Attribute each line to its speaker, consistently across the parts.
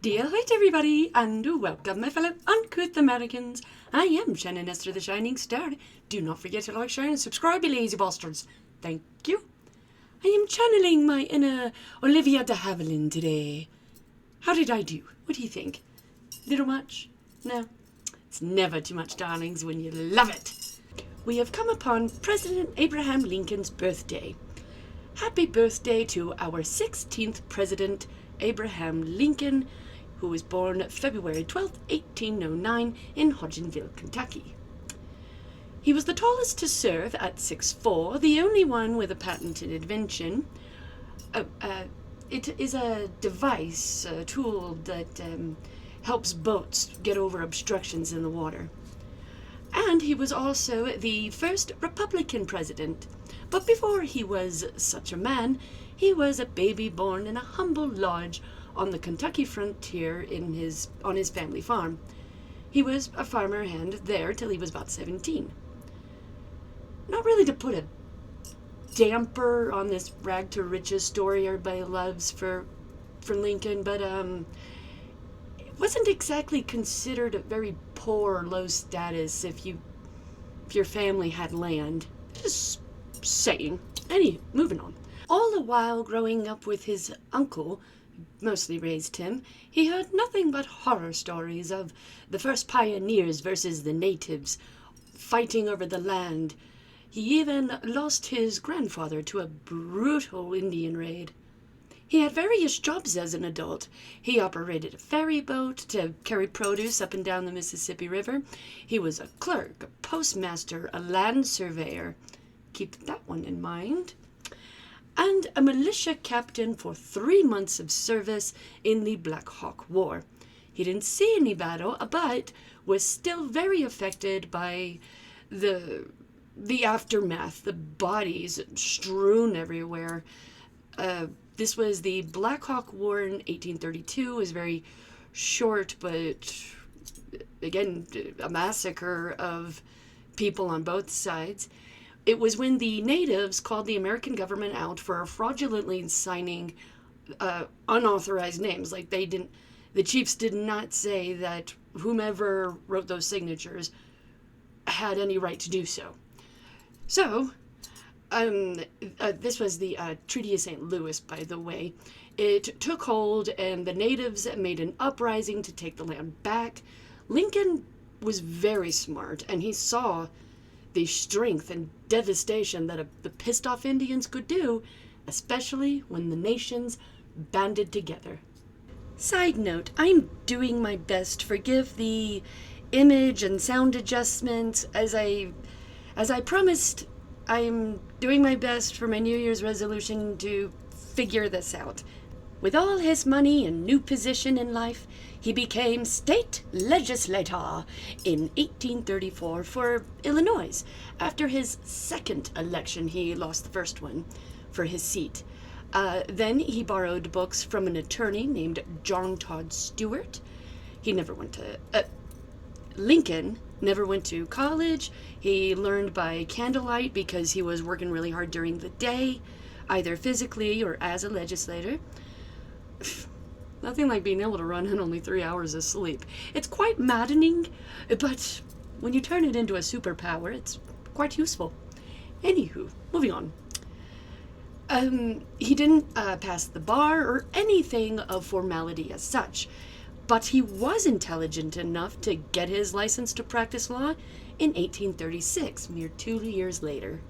Speaker 1: Delight everybody, and welcome my fellow uncouth Americans. I am Shannon Esther the Shining Star. Do not forget to like, share and subscribe, you lazy bastards. Thank you. I am channeling my inner Olivia de Havilland today. How did I do? What do you think? Little much? No? It's never too much, darlings, when you love it. We have come upon President Abraham Lincoln's birthday. Happy birthday to our 16th President, Abraham Lincoln, who was born February 12, 1809 in Hodgenville, Kentucky. He was the tallest to serve at 6'4", the only one with a patented invention. It is a device, a tool that helps boats get over obstructions in the water. And he was also the first Republican president. But before he was such a man, he was a baby born in a humble lodge on the Kentucky frontier on his family farm. He was a farmer hand there till he was about 17. Not really to put a damper on this rag to riches story everybody loves for Lincoln, but it wasn't exactly considered a very poor, low status if your family had land. Just saying. Anyway, moving on. All the while growing up with his uncle, who mostly raised him, he heard nothing but horror stories of the first pioneers versus the natives, fighting over the land. He even lost his grandfather to a brutal Indian raid. He had various jobs as an adult. He operated a ferry boat to carry produce up and down the Mississippi River. He was a clerk, a postmaster, a land surveyor. Keep that one in mind. And a militia captain for 3 months of service in the Black Hawk War. He didn't see any battle, but was still very affected by the aftermath, the bodies strewn everywhere. This was the Black Hawk War in 1832. It was very short, but again, a massacre of people on both sides. It was when the natives called the American government out for fraudulently signing unauthorized names. Like the chiefs did not say that whomever wrote those signatures had any right to do so. So, this was the Treaty of St. Louis, by the way. It took hold, and the natives made an uprising to take the land back. Lincoln was very smart, and he saw the strength and devastation that the pissed-off Indians could do, especially when the nations banded together. Side note, I'm doing my best. Forgive the image and sound adjustments. As I promised, I'm doing my best for my New Year's resolution to figure this out. With all his money and new position in life, he became state legislator in 1834 for Illinois. After his second election, he lost the first one for his seat. Then he borrowed books from an attorney named John Todd Stewart. Lincoln never went to college. He learned by candlelight because he was working really hard during the day, either physically or as a legislator. Nothing like being able to run on only 3 hours of sleep. It's quite maddening, but when you turn it into a superpower, it's quite useful. Anywho, moving on. He didn't pass the bar or anything of formality as such, but he was intelligent enough to get his license to practice law in 1836, mere 2 years later.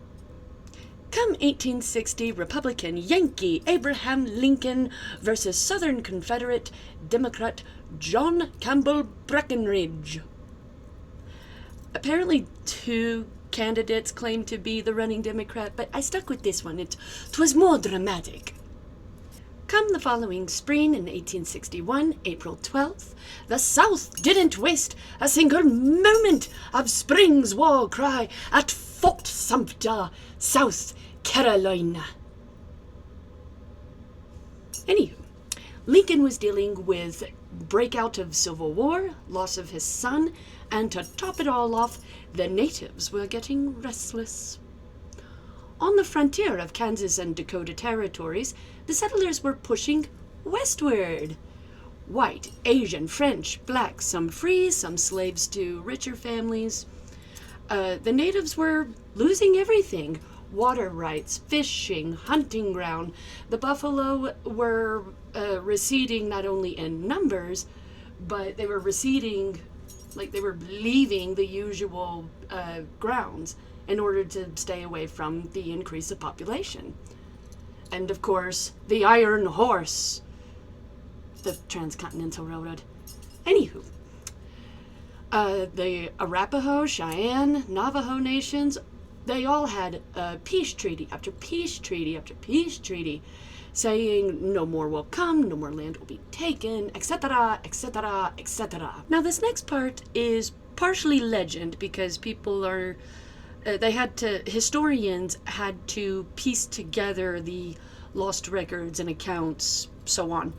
Speaker 1: Come 1860, Republican Yankee Abraham Lincoln versus Southern Confederate Democrat John Campbell Breckinridge. Apparently 2 candidates claimed to be the running Democrat, but I stuck with this one. 'Twas more dramatic. Come the following spring in 1861, April 12th, the South didn't waste a single moment of spring's war cry at Fort Sumter, South Carolina. Anywho, Lincoln was dealing with breakout of Civil War, loss of his son, and to top it all off, the natives were getting restless. On the frontier of Kansas and Dakota territories, the settlers were pushing westward. white, Asian, French, black, some free, some slaves to richer families. The natives were losing everything. Water rights, fishing, hunting ground. The buffalo were receding not only in numbers, but they were receding, like they were leaving the usual grounds in order to stay away from the increase of population. And of course, the Iron Horse, the Transcontinental Railroad. Anywho, the Arapaho, Cheyenne, Navajo nations, they all had peace treaty after peace treaty after peace treaty, saying no more will come, no more land will be taken, etc., etc., etc. Now this next part is partially legend because people are, historians had to piece together the lost records and accounts, so on.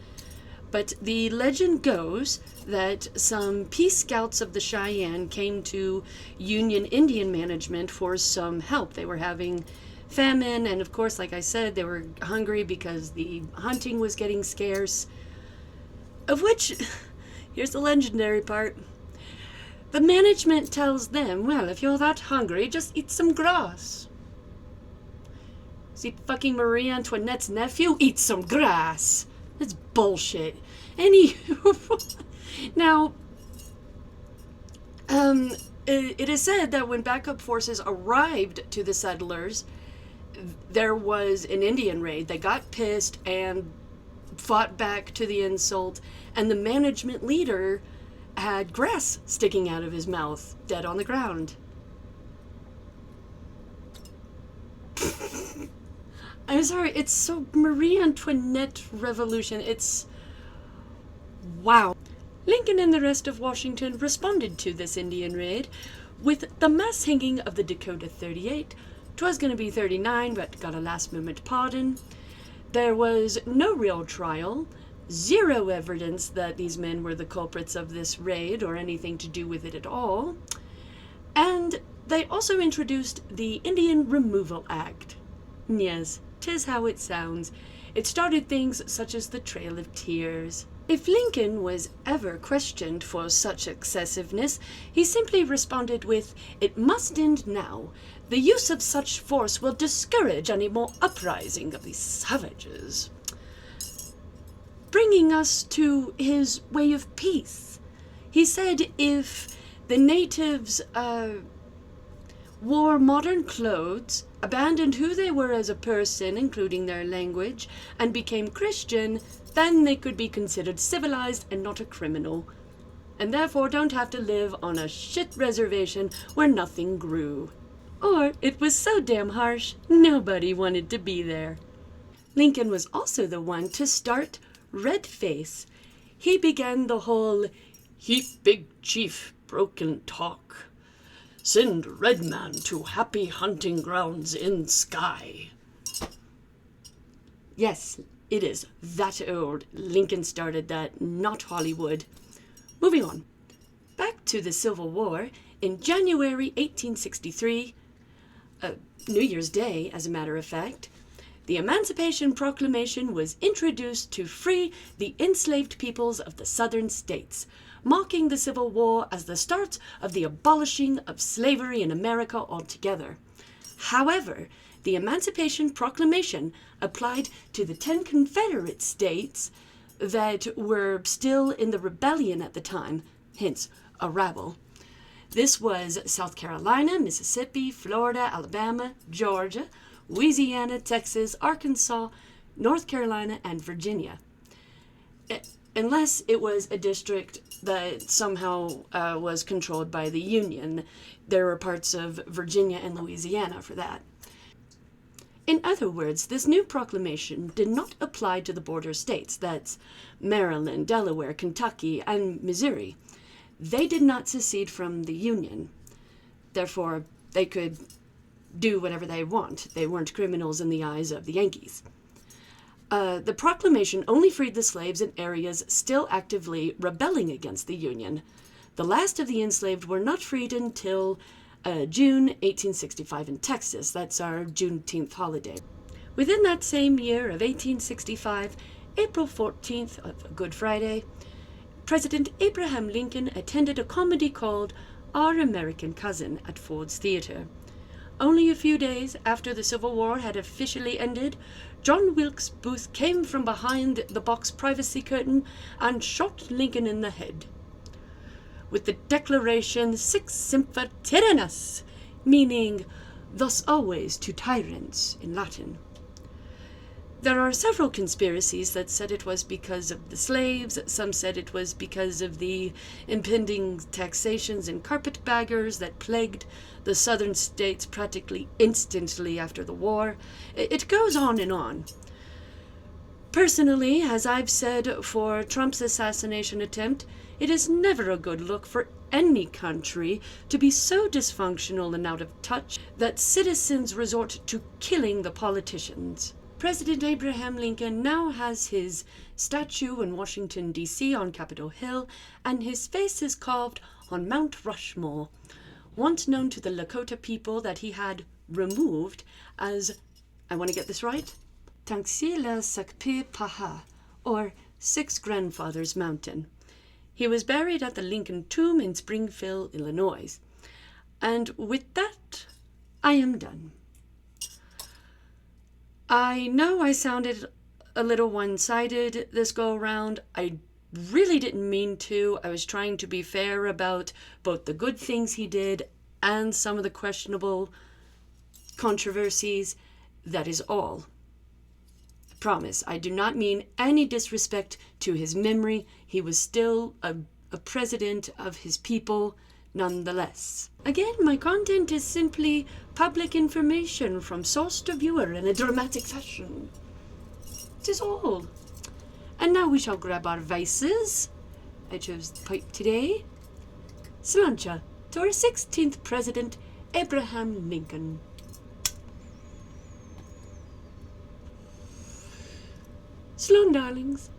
Speaker 1: But the legend goes that some peace scouts of the Cheyenne came to Union Indian management for some help. They were having famine, and of course, like I said, they were hungry because the hunting was getting scarce. Of which, here's the legendary part. The management tells them, well, if you're that hungry, just eat some grass. See, fucking Marie Antoinette's nephew eats some grass. That's bullshit. Anywho, now, it is said that when backup forces arrived to the settlers, there was an Indian raid. They got pissed and fought back to the insult, and the management leader had grass sticking out of his mouth, dead on the ground. I'm sorry, it's so Marie Antoinette revolution, it's wow. Lincoln and the rest of Washington responded to this Indian raid with the mass hanging of the Dakota 38. 'Twas going to be 39, but got a last moment pardon. There was no real trial, zero evidence that these men were the culprits of this raid or anything to do with it at all. And they also introduced the Indian Removal Act. Yes, 'tis how it sounds. It started things such as the Trail of Tears. If Lincoln was ever questioned for such excessiveness, he simply responded with, "It must end now. The use of such force will discourage any more uprising of these savages." Bringing us to his way of peace. He said if the natives wore modern clothes, abandoned who they were as a person, including their language, and became Christian, then they could be considered civilized and not a criminal, and therefore don't have to live on a shit reservation where nothing grew. Or it was so damn harsh, nobody wanted to be there. Lincoln was also the one to start red face. He began the whole "heap big chief broken talk. Send red man to happy hunting grounds in sky." Yes, it is that old. Lincoln started that, not Hollywood. Moving on. Back to the Civil War. In January 1863, New Year's Day, as a matter of fact, the Emancipation Proclamation was introduced to free the enslaved peoples of the southern states, marking the Civil War as the start of the abolishing of slavery in America altogether. However, the Emancipation Proclamation applied to the 10 Confederate states that were still in the rebellion at the time, hence a rabble. This was South Carolina, Mississippi, Florida, Alabama, Georgia, Louisiana, Texas, Arkansas, North Carolina, and Virginia. Unless it was a district that somehow was controlled by the Union. There were parts of Virginia and Louisiana for that. In other words, this new proclamation did not apply to the border states, that's Maryland, Delaware, Kentucky, and Missouri. They did not secede from the Union. Therefore, they could do whatever they want. They weren't criminals in the eyes of the Yankees. The proclamation only freed the slaves in areas still actively rebelling against the Union. The last of the enslaved were not freed until June 1865 in Texas. That's our Juneteenth holiday. Within that same year of 1865, April 14th, of Good Friday, President Abraham Lincoln attended a comedy called Our American Cousin at Ford's Theatre. Only a few days after the Civil War had officially ended, John Wilkes Booth came from behind the box privacy curtain and shot Lincoln in the head with the declaration Sic Semper Tyrannis, meaning thus always to tyrants in Latin. There are several conspiracies that said it was because of the slaves. Some said it was because of the impending taxations and carpetbaggers that plagued the southern states practically instantly after the war. It goes on and on. Personally, as I've said for Trump's assassination attempt, it is never a good look for any country to be so dysfunctional and out of touch that citizens resort to killing the politicians. President Abraham Lincoln now has his statue in Washington, D.C. on Capitol Hill, and his face is carved on Mount Rushmore, once known to the Lakota people that he had removed as, I want to get this right, Tanksila Sakpe Paha, or Six Grandfathers Mountain. He was buried at the Lincoln Tomb in Springfield, Illinois. And with that, I am done. I know I sounded a little one-sided this go-around. I really didn't mean to. I was trying to be fair about both the good things he did and some of the questionable controversies. That is all. I promise, I do not mean any disrespect to his memory. He was still a president of his people nonetheless. Again, my content is simply public information from source to viewer in a dramatic fashion. 'Tis all. And now we shall grab our vices. I chose the pipe today. Sláinte to our 16th President, Abraham Lincoln. Slán, darlings.